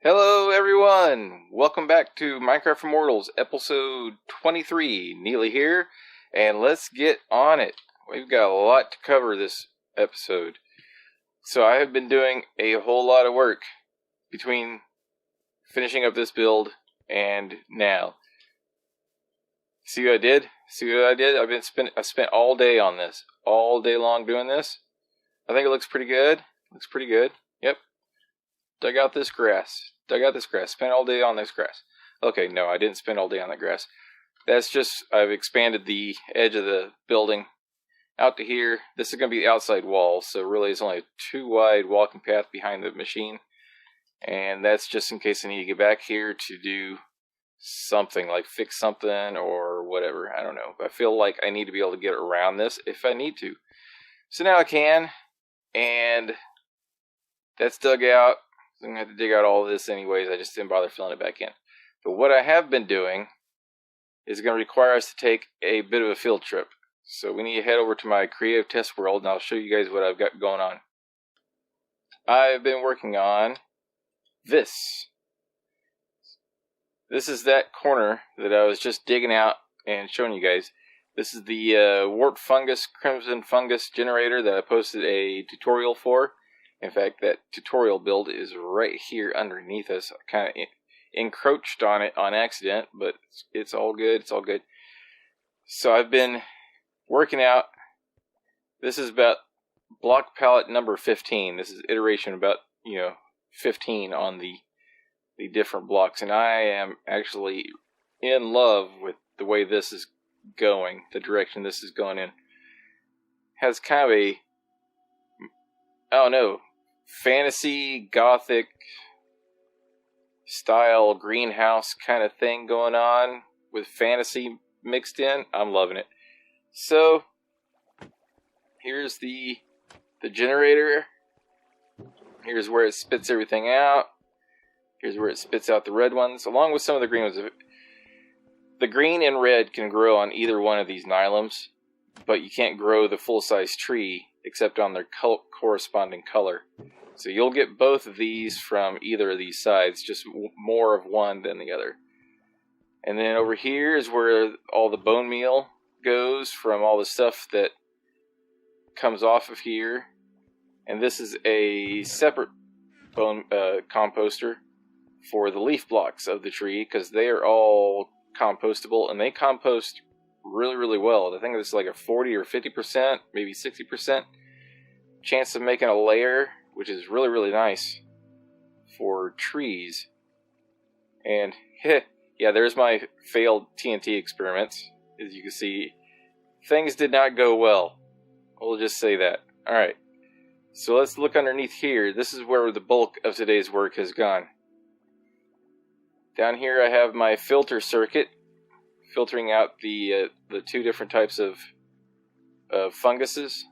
Hello everyone! Welcome back to Minecraft Immortals, episode 23. Neely here, and let's get on it. We've got a lot to cover this episode. So I have been doing a whole lot of work between finishing up this build and now. See what I did? I spent all day on this. All day long doing this. I think it looks pretty good. Yep. Dug out this grass. Spent all day on this grass. Okay, no, I didn't spend all day on that grass. That's just, I've expanded the edge of the building out to here. This is going to be the outside wall, so really it's only a 2 wide walking path behind the machine. And that's just in case I need to get back here to do something, like fix something or whatever. I don't know. I feel like I need to be able to get around this if I need to. So now I can, and that's dug out. I'm going to have to dig out all of this anyways. I just didn't bother filling it back in. But what I have been doing is going to require us to take a bit of a field trip. So we need to head over to my creative test world, and I'll show you guys what I've got going on. I've been working on this. This is that corner that I was just digging out and showing you guys. This is the wart fungus, crimson fungus generator that I posted a tutorial for. In fact, that tutorial build is right here underneath us. I kind of encroached on it on accident, but it's all good. It's all good. So I've been working out. This is about block palette number 15. This is iteration about, 15 on the different blocks. And I am actually in love with the way this is going, the direction this is going in. Has kind of a, I don't know, fantasy, gothic style greenhouse kind of thing going on with fantasy mixed in. I'm loving it. So here's the generator. Here's where it spits everything out. Here's where it spits out the red ones, along with some of the green ones. The green and red can grow on either one of these nylons, but you can't grow the full-size tree except on their corresponding color. So you'll get both of these from either of these sides, just more of one than the other. And then over here is where all the bone meal goes from all the stuff that comes off of here. And this is a separate bone composter for the leaf blocks of the tree, because they are all compostable, and they compost really, really well. I think it's like a 40 or 50%, maybe 60% chance of making a layer, which is really, really nice for trees. And yeah, there's my failed TNT experiments. As you can see, things did not go well. We'll just say that. Alright, so let's look underneath here. This is where the bulk of today's work has gone. Down here I have my filter circuit, filtering out the 2 different types of funguses,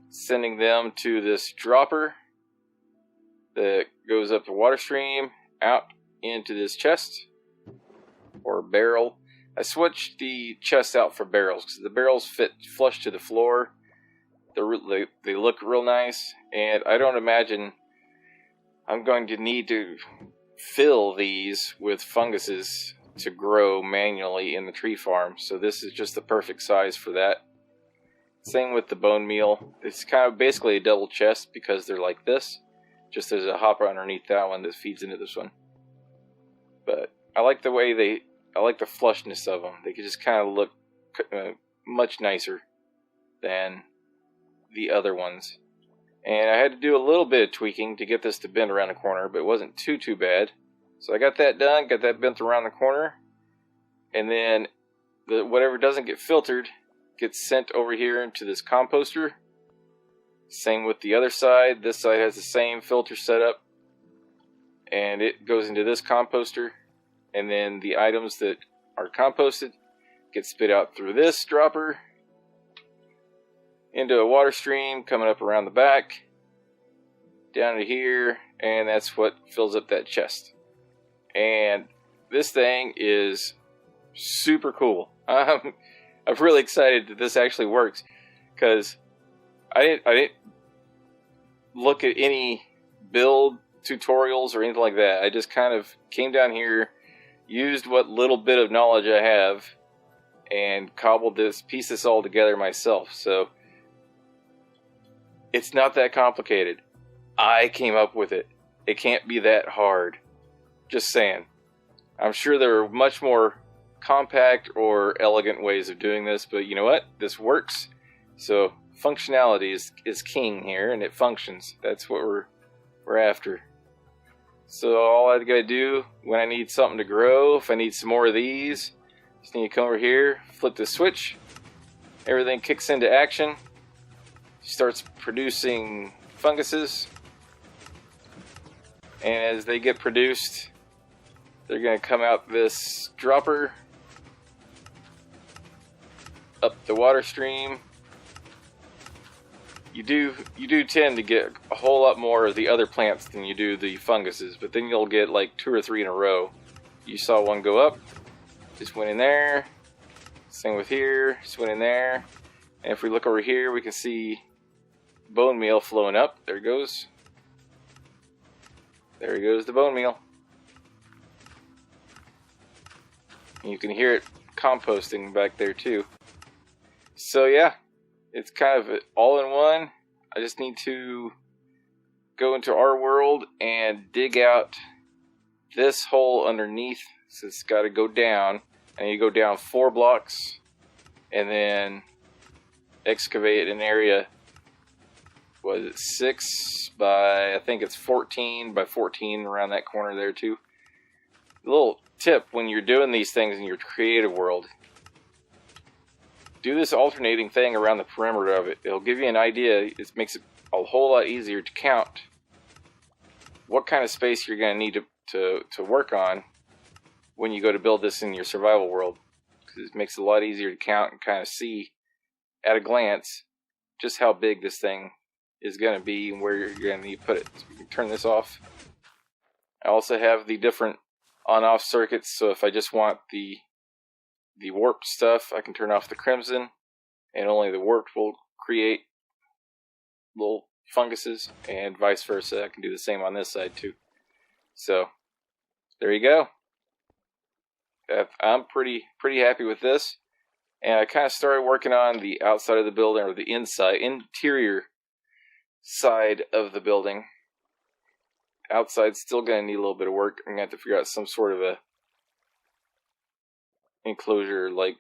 sending them to this dropper that goes up the water stream, out into this chest, or barrel. I switched the chest out for barrels, because the barrels fit flush to the floor. They look real nice, and I don't imagine I'm going to need to fill these with funguses to grow manually in the tree farm, so this is just the perfect size for that. Same with the bone meal. It's kind of basically a double chest because they're like this, just there's a hopper underneath that one that feeds into this one. But I like the way I like the flushness of them. They can just kind of look much nicer than the other ones. And I had to do a little bit of tweaking to get this to bend around the corner, but it wasn't too bad. So I got that done, got that bent around the corner, and then whatever doesn't get filtered gets sent over here into this composter. Same with the other side. This side has the same filter setup, and it goes into this composter, and then the items that are composted get spit out through this dropper into a water stream coming up around the back down to here, and that's what fills up that chest. And this thing is super cool. I'm really excited that this actually works, because I didn't look at any build tutorials or anything like that. I just kind of came down here, used what little bit of knowledge I have, and cobbled this, pieced this all together myself. So it's not that complicated. I came up with it. It can't be that hard. Just saying. I'm sure there are much more compact or elegant ways of doing this, but you know what? This works. So functionality is king here, and it functions. That's what we're after. So all I gotta do when I need something to grow, if I need some more of these, just need to come over here, flip the switch, everything kicks into action, starts producing funguses, and as they get produced, they're gonna come out this dropper, up the water stream. You do tend to get a whole lot more of the other plants than you do the funguses, but then you'll get like 2 or 3 in a row. You saw one go up, just went in there. Same with here, just went in there. And if we look over here, we can see bone meal flowing up. There it goes. There goes the bone meal. And you can hear it composting back there too. So yeah. It's kind of all in one. I just need to go into our world and dig out this hole underneath. So it's got to go down. I need to go down 4 blocks and then excavate an area. Was it 6 by, I think it's 14 by 14 around that corner there too. A little tip when you're doing these things in your creative world. Do this alternating thing around the perimeter of it. It'll give you an idea. It makes it a whole lot easier to count what kind of space you're going to need to work on when you go to build this in your survival world. Because it makes it a lot easier to count and kind of see at a glance just how big this thing is going to be and where you're going to need to put it. So we can turn this off. I also have the different on-off circuits, so if I just want the warped stuff, I can turn off the crimson, and only the warped will create little funguses, and vice versa. I can do the same on this side too. So there you go. I'm pretty happy with this, and I kind of started working on the outside of the building, or the interior side of the building. Outside's still going to need a little bit of work. I'm going to have to figure out some sort of a enclosure, like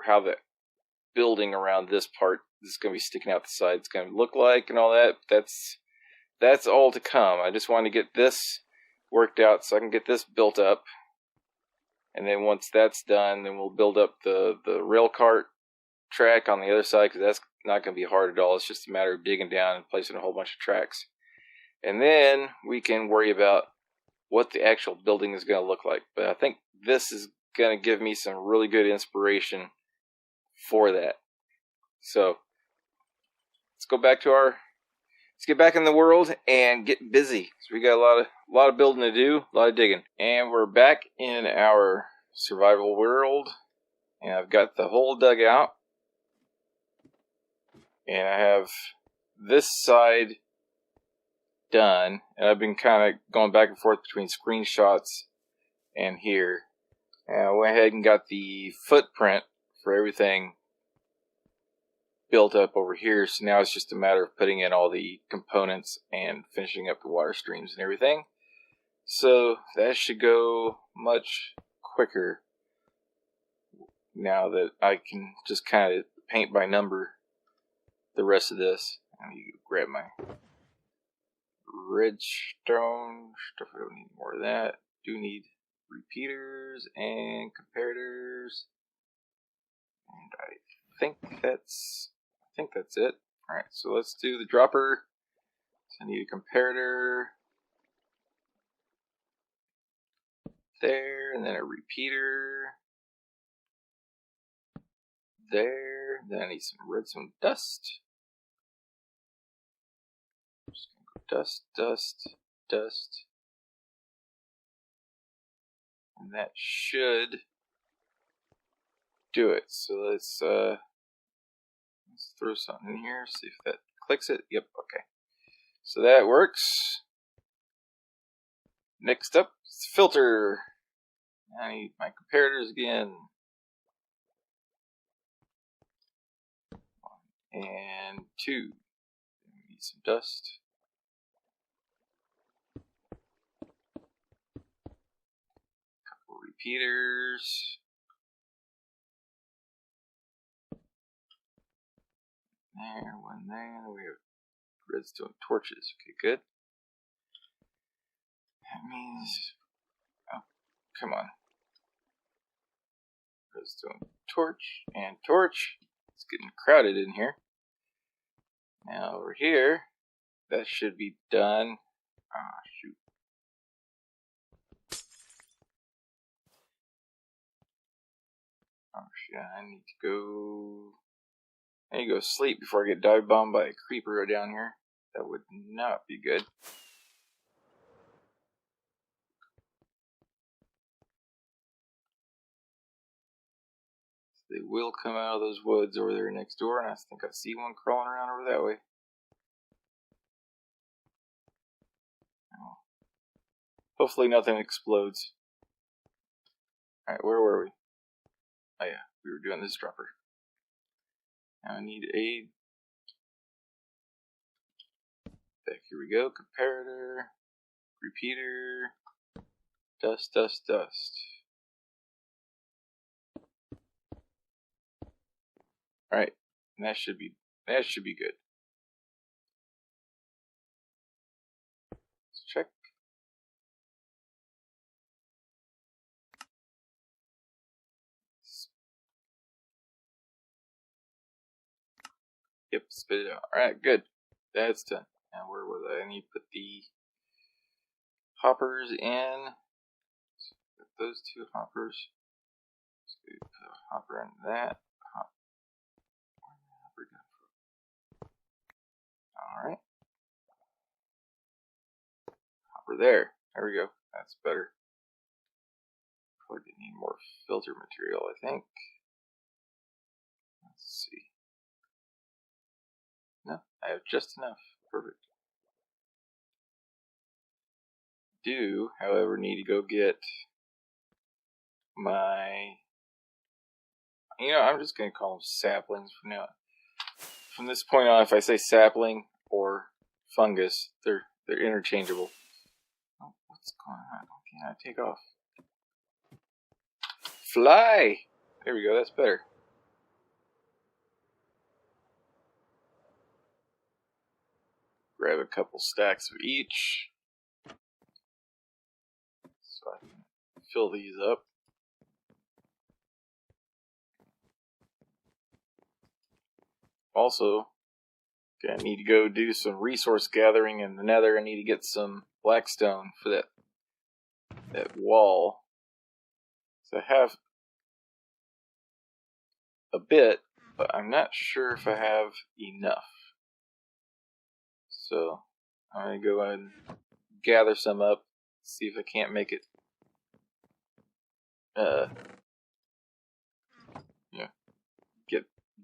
how the building around this part is going to be sticking out the side is going to look like and all that. That's all to come. I just want to get this worked out so I can get this built up, and then once that's done, then we'll build up the rail cart track on the other side, because that's not going to be hard at all. It's just a matter of digging down and placing a whole bunch of tracks, and then we can worry about what the actual building is going to look like. But I think this is going to give me some really good inspiration for that. So let's get back in the world and get busy. So we got a lot of building to do, a lot of digging. And we're back in our survival world, and I've got the hole dug out, and I have this side done, and I've been kind of going back and forth between screenshots and here. And I went ahead and got the footprint for everything built up over here, so now it's just a matter of putting in all the components and finishing up the water streams and everything. So that should go much quicker now that I can just kind of paint by number the rest of this. I need to grab my redstone stuff. I don't need more of that. Do need repeaters and comparators, and I think that's it. Alright, so let's do the dropper. So I need a comparator there, and then a repeater there. Then I need some redstone dust. I'm just gonna go dust, dust, dust. And that should do it. So let's throw something in here, see if that clicks it. Yep, okay. So that works. Next up, filter. I need my comparators again. And 2. Need some dust. Couple repeaters. There, one there. We have redstone torches. Okay, good. That means... Oh, come on. Redstone torch and torch. It's getting crowded in here. Now over here, that should be done. Ah, shoot. Oh shit, I need to go sleep before I get dive bombed by a creeper down here. That would not be good. They will come out of those woods over there next door, and I think I see one crawling around over that way. Oh. Hopefully nothing explodes. Alright, where were we? Oh yeah, we were doing this dropper. Now I need a... Back, here we go. Comparator. Repeater. Dust, dust, dust. Alright, and that should be good. Let's check. Yep, spit it out. Alright, good. That's done. Now where was I? I need to put the hoppers in. Put those 2 hoppers. Let's put a hopper in that. Where did the hopper go? Alright. Hopper there. There we go. That's better. Probably need more filter material, I think. Let's see. No, I have just enough. Perfect. Do, however, need to go get my... You know, I'm just going to call them saplings from now on. From this point on, if I say sapling or fungus, they're interchangeable. Oh, what's going on? Why can't I take off? Fly! There we go, that's better. Grab a couple stacks of each. So I can fill these up. Also, I need to go do some resource gathering in the Nether. I need to get some blackstone for that wall. So I have a bit, but I'm not sure if I have enough. So I'm going to go ahead and gather some up, see if I can't make it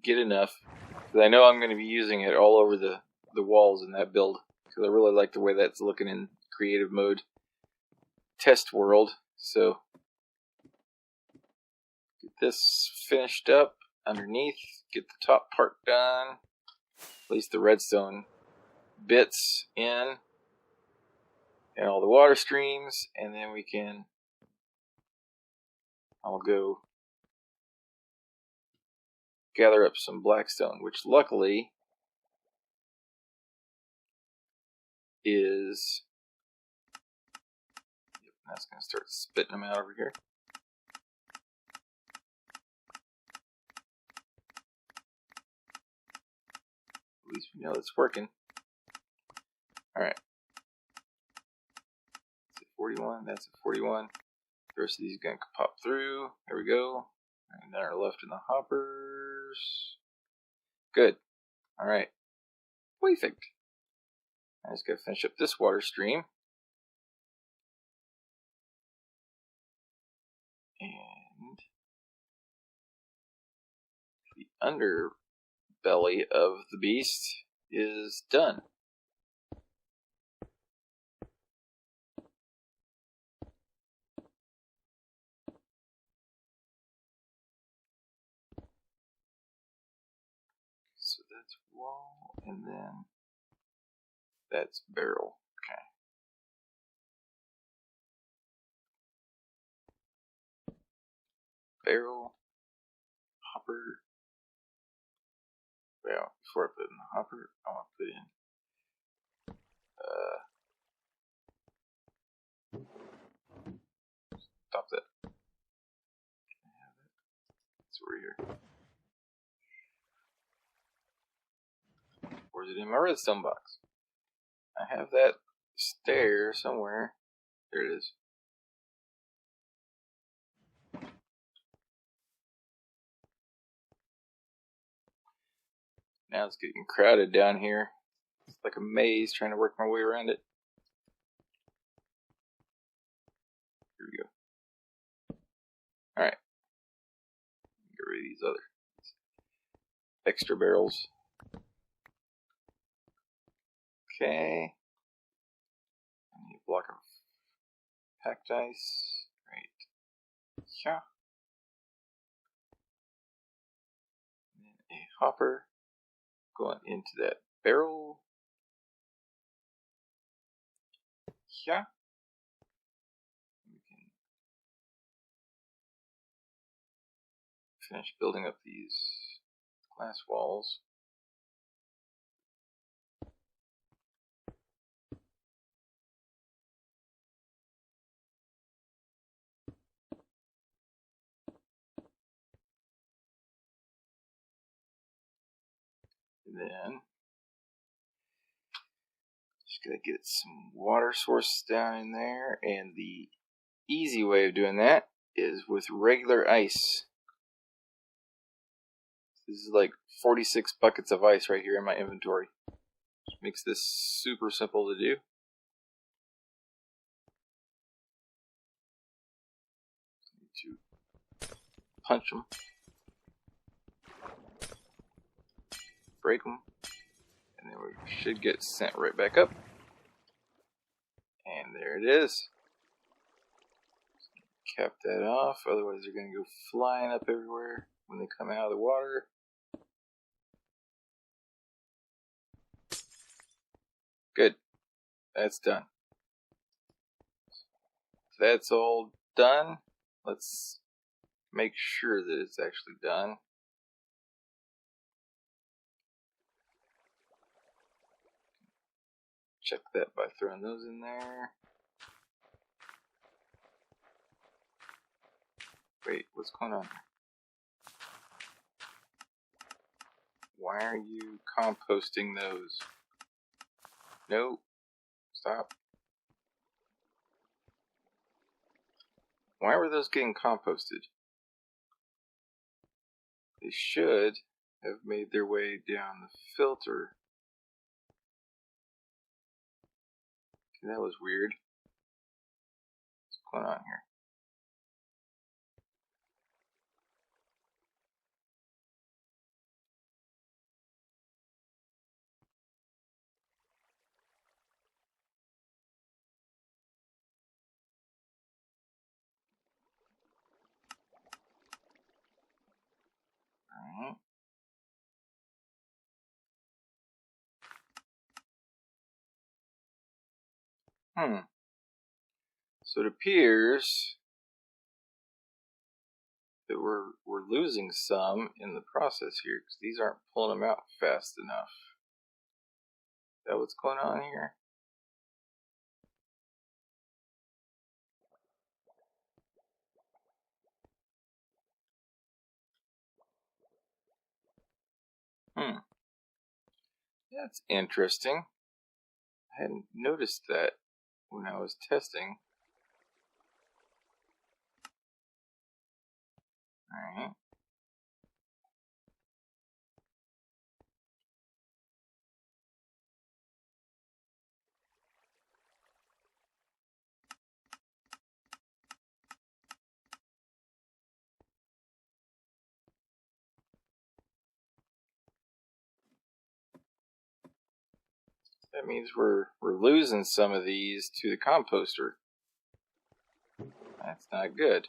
get enough. Because I know I'm going to be using it all over the walls in that build. Because I really like the way that's looking in creative mode. Test world. So get this finished up underneath. Get the top part done. Place the redstone bits in. And all the water streams. And then we can... I'll go gather up some blackstone, which luckily is... Yep, that's going to start spitting them out over here. At least we know it's working. Alright. That's a 41, that's a 41. The rest of these are going to pop through. There we go. And then are left in the hoppers. Good. Alright. Perfect. I just got to finish up this water stream. And the underbelly of the beast is done. wall, and then that's barrel. Okay. Barrel, hopper. Well, before I put in the hopper, I want to put in stop that. It's over here. Where's it in my redstone box? I have that stair somewhere. There it is. Now it's getting crowded down here. It's like a maze trying to work my way around it. Here we go. Alright. Get rid of these other extra barrels. Okay. I need a block of packed ice. Right. Yeah. And then a hopper going into that barrel. Yeah. We can finish building up these glass walls. And then just gotta get some water source down in there, and the easy way of doing that is with regular ice. This is like 46 buckets of ice right here in my inventory. Which makes this super simple to do. Need to punch them, break them, and then we should get sent right back up. And there it is. Cap that off, otherwise they're going to go flying up everywhere when they come out of the water. Good. That's done. So that's all done. Let's make sure that it's actually done. Check that by throwing those in there. Wait, what's going on here? Why are you composting those? No. Stop. Why were those getting composted? They should have made their way down the filter. Okay, that was weird. What's going on here? Alright. So it appears that we're losing some in the process here because these aren't pulling them out fast enough. Is that what's going on here? That's interesting. I hadn't noticed that when I was testing. Alright. That means we're losing some of these to the composter. That's not good.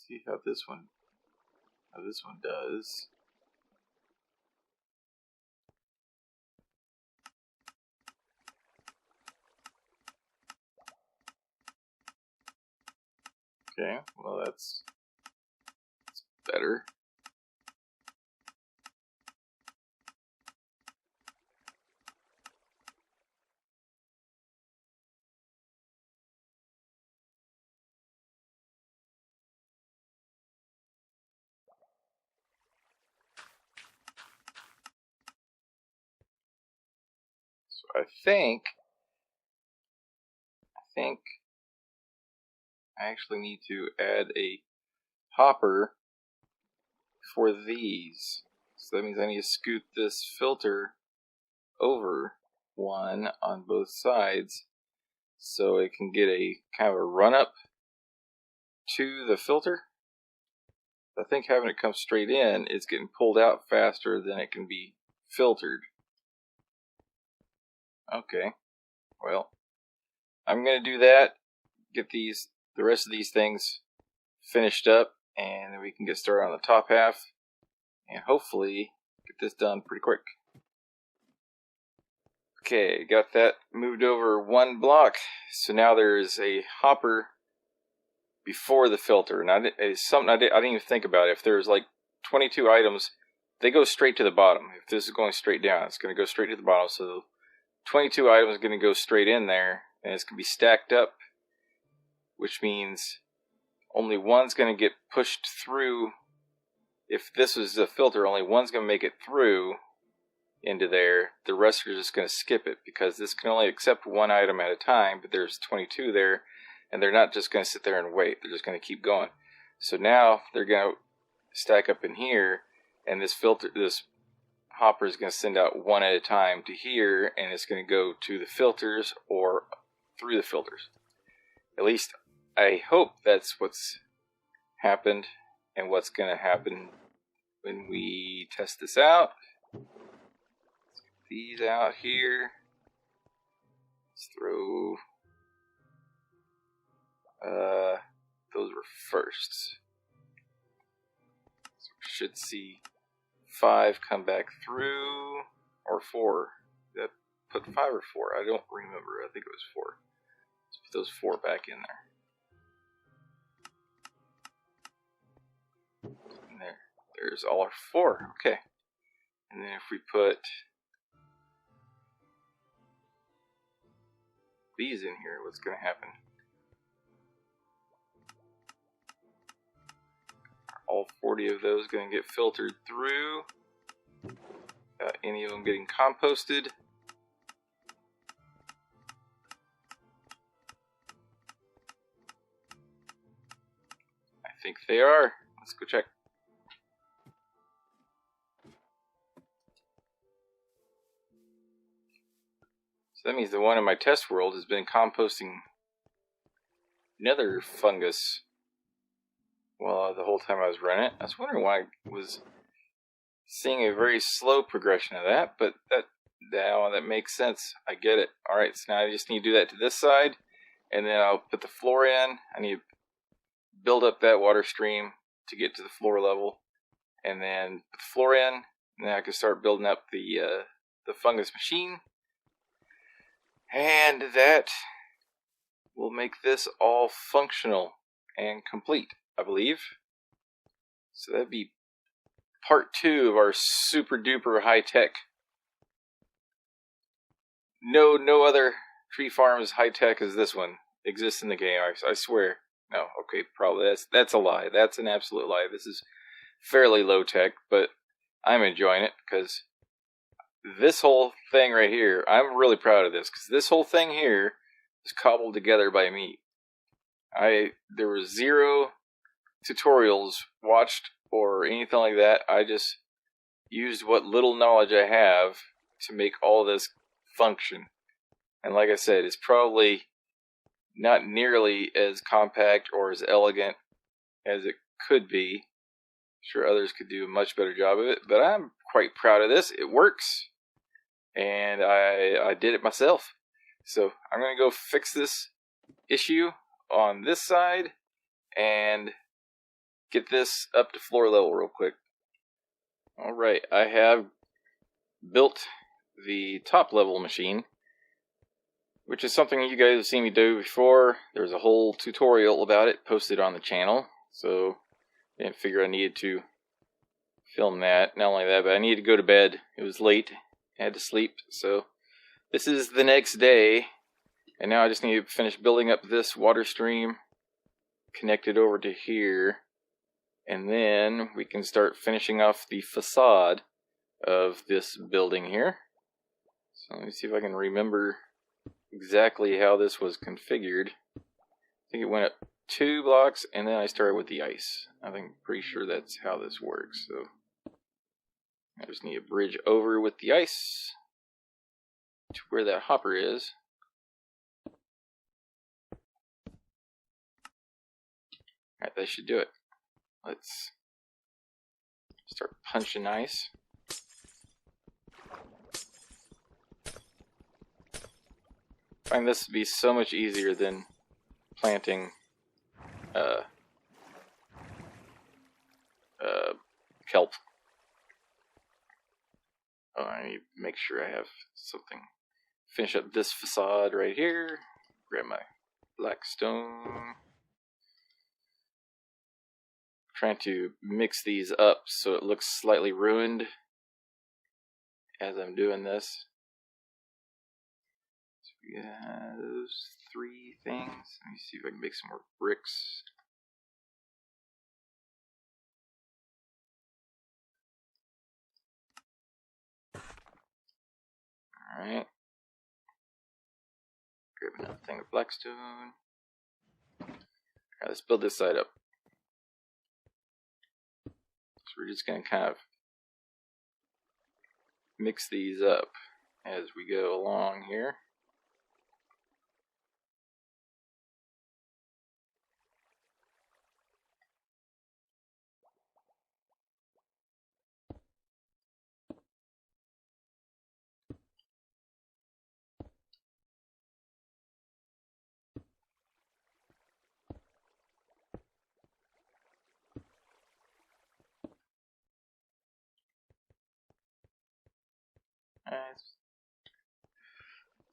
See how this one does. Okay, well that's better. So I think I actually need to add a hopper for these. So that means I need to scoot this filter over one on both sides so it can get a kind of a run up to the filter. I think having it come straight in is getting pulled out faster than it can be filtered. Okay, well, I'm going to do that, get the rest of these things finished up, and then we can get started on the top half, and hopefully get this done pretty quick. Okay, got that moved over one block, so now there's a hopper before the filter. Now, it's something I didn't even think about. If there's like 22 items, they go straight to the bottom. If this is going straight down, it's going to go straight to the bottom. So 22 items are going to go straight in there, and it's going to be stacked up, which means only one's going to get pushed through. If this was the filter, only one's going to make it through into there. The rest are just going to skip it, because this can only accept one item at a time, but there's 22 there, and they're not just going to sit there and wait. They're just going to keep going. So now they're going to stack up in here, and this hopper is going to send out one at a time to here, and it's going to go to the filters or through the filters. At least I hope that's what's happened and what's going to happen when we test this out. Let's get these out here. Let's throw those were first. So we should see 5 come back through, or 4. That put 5 or 4? I don't remember. I think it was 4. Let's put those 4 back in there. And there's all our 4. Okay. And then if we put these in here, what's going to happen? All 40 of those going to get filtered through. Any of them getting composted. I think they are. Let's go check. So that means the one in my test world has been composting Nether fungus. Well, the whole time I was running it. I was wondering why I was seeing a very slow progression of that, but that makes sense. I get it. Alright, so now I just need to do that to this side, and then I'll put the floor in. I need to build up that water stream to get to the floor level, and then put the floor in, and then I can start building up the fungus machine, and that will make this all functional and complete, I believe. So that'd be part 2 of our super duper high tech. No other tree farm as high tech as this one exists in the game. I swear. No, okay, probably that's a lie. That's an absolute lie. This is fairly low tech, but I'm enjoying it because this whole thing right here, I'm really proud of this, because this whole thing here is cobbled together by me. There was 0 tutorials watched or anything like that. I just used what little knowledge I have to make all this function. And like I said, it's probably not nearly as compact or as elegant as it could be. I'm sure others could do a much better job of it, but I'm quite proud of this. It works, and I did it myself. So I'm going to go fix this issue on this side, and get this up to floor level real quick. Alright, I have built the top level machine, which is something you guys have seen me do before. There's a whole tutorial about it posted on the channel, so I didn't figure I needed to film that. Not only that, but I needed to go to bed. It was late, I had to sleep, so this is the next day, and now I just need to finish building up this water stream, connect it over to here, and then we can start finishing off the facade of this building here. So let me see if I can remember exactly how this was configured. I think it went up 2 blocks and then I started with the ice. I think pretty sure that's how this works. So I just need a bridge over with the ice to where that hopper is. Alright, that should do it. Let's start punching ice. I find this to be so much easier than planting kelp. Oh, I need to make sure I have something. Finish up this facade right here. Grab my black stone. Trying to mix these up so it looks slightly ruined as I'm doing this. So we got those 3 things. Let me see if I can make some more bricks. Alright. Grab another thing of blackstone. Alright, let's build this side up. So we're just going to kind of mix these up as we go along here.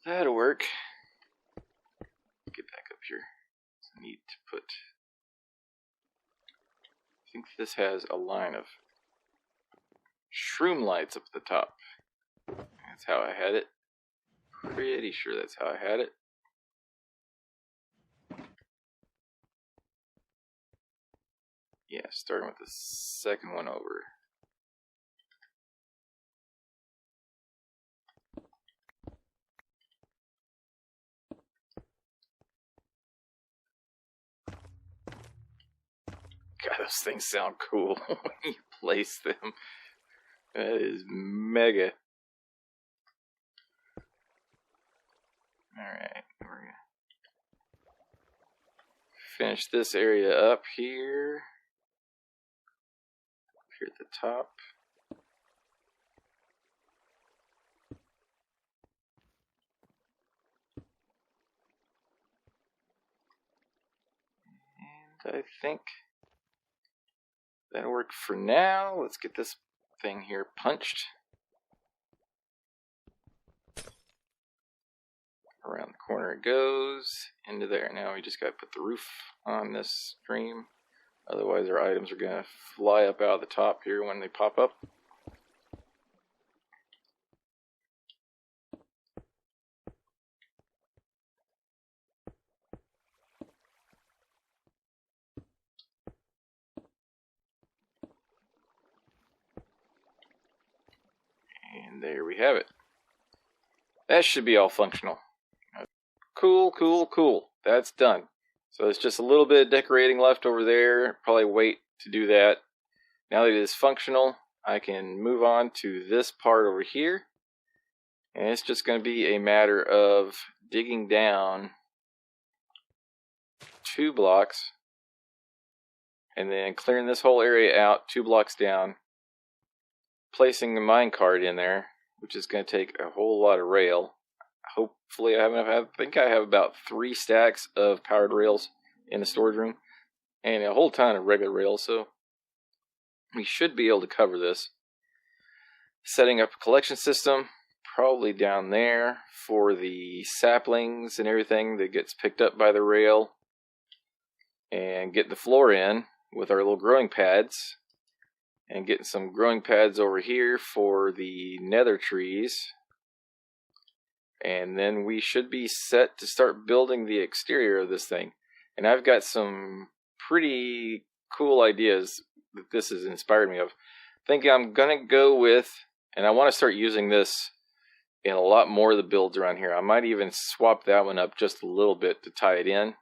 That'll work. Get back up here. I need to put. I think this has a line of shroom lights up at the top. That's how I had it. Pretty sure that's how I had it. Yeah, starting with the second one over. God, those things sound cool when you place them. That is mega. Alright, we're gonna finish this area up here. Up here at the top. And I think that'll work for now. Let's get this thing here punched. Around the corner it goes, into there. Now we just gotta put the roof on this stream. Otherwise our items are gonna fly up out of the top here when they pop up. And there we have it. That should be all functional. Cool, cool, cool. That's done. So it's just a little bit of decorating left over there. Probably wait to do that. Now that it is functional, I can move on to this part over here. And it's just going to be a matter of digging down 2 blocks. And then clearing this whole area out 2 blocks down. Placing the minecart in there, which is going to take a whole lot of rail. Hopefully I have enough. I think I have about 3 stacks of powered rails in the storage room. and a whole ton of regular rails, so we should be able to cover this. Setting up a collection system, probably down there for the saplings and everything that gets picked up by the rail, and get the floor in with our little growing pads, and getting some growing pads over here for the nether trees. And then we should be set to start building the exterior of this thing. And I've got some pretty cool ideas that this has inspired me of. I think I'm going to go with, and I want to start using this in a lot more of the builds around here. I might even swap that one up just a little bit to tie it in.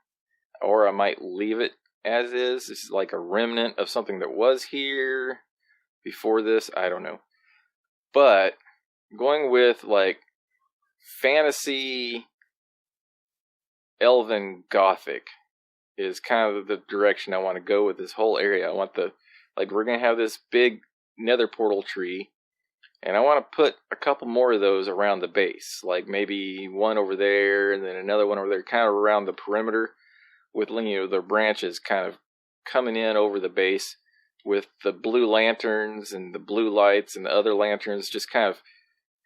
Or I might leave it as is. This is like a remnant of something that was here before this. I don't know. But going with like fantasy elven gothic is kind of the direction I want to go with this whole area. I want we're going to have this big nether portal tree, and I want to put a couple more of those around the base, like maybe one over there and then another one over there, kind of around the perimeter, with their branches kind of coming in over the base, with the blue lanterns and the blue lights and the other lanterns just kind of,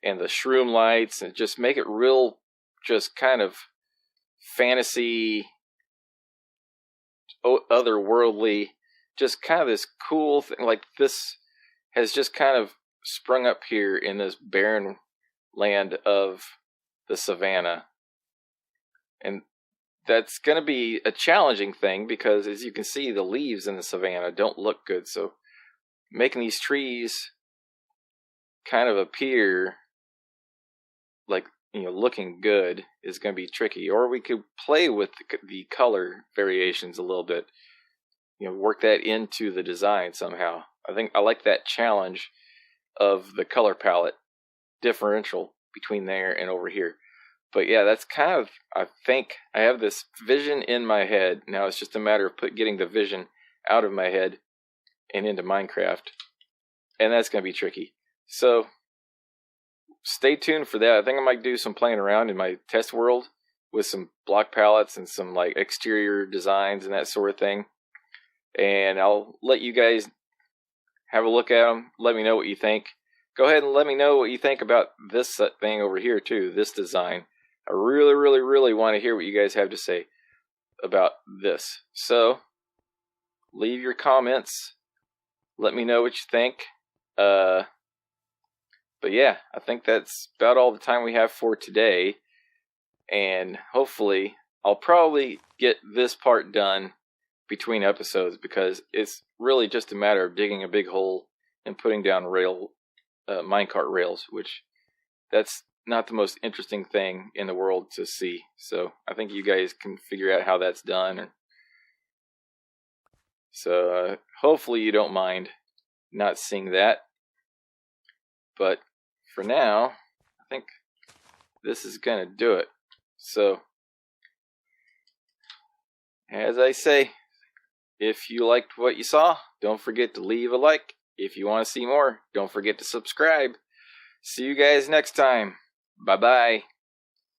and the shroom lights, and just make it real, just kind of fantasy, otherworldly, just kind of this cool thing. Like this has just kind of sprung up here in this barren land of the savannah. And that's going to be a challenging thing because, as you can see, the leaves in the savannah don't look good. So making these trees kind of appear like, looking good is going to be tricky. Or we could play with the color variations a little bit, work that into the design somehow. I think I like that challenge of the color palette differential between there and over here. But yeah, that's kind of, I think I have this vision in my head. Now it's just a matter of getting the vision out of my head and into Minecraft. And that's going to be tricky. So stay tuned for that. I think I might do some playing around in my test world with some block palettes and some like exterior designs and that sort of thing. And I'll let you guys have a look at them. Let me know what you think. Go ahead and let me know what you think about this thing over here too, this design. I really, really, really want to hear what you guys have to say about this. So leave your comments. Let me know what you think. But yeah, I think that's about all the time we have for today. And hopefully, I'll probably get this part done between episodes, because it's really just a matter of digging a big hole and putting down minecart rails, which that's not the most interesting thing in the world to see. So I think you guys can figure out how that's done. So hopefully you don't mind not seeing that. But for now, I think this is going to do it. So, as I say, if you liked what you saw, don't forget to leave a like. If you want to see more, don't forget to subscribe. See you guys next time. Bye-bye.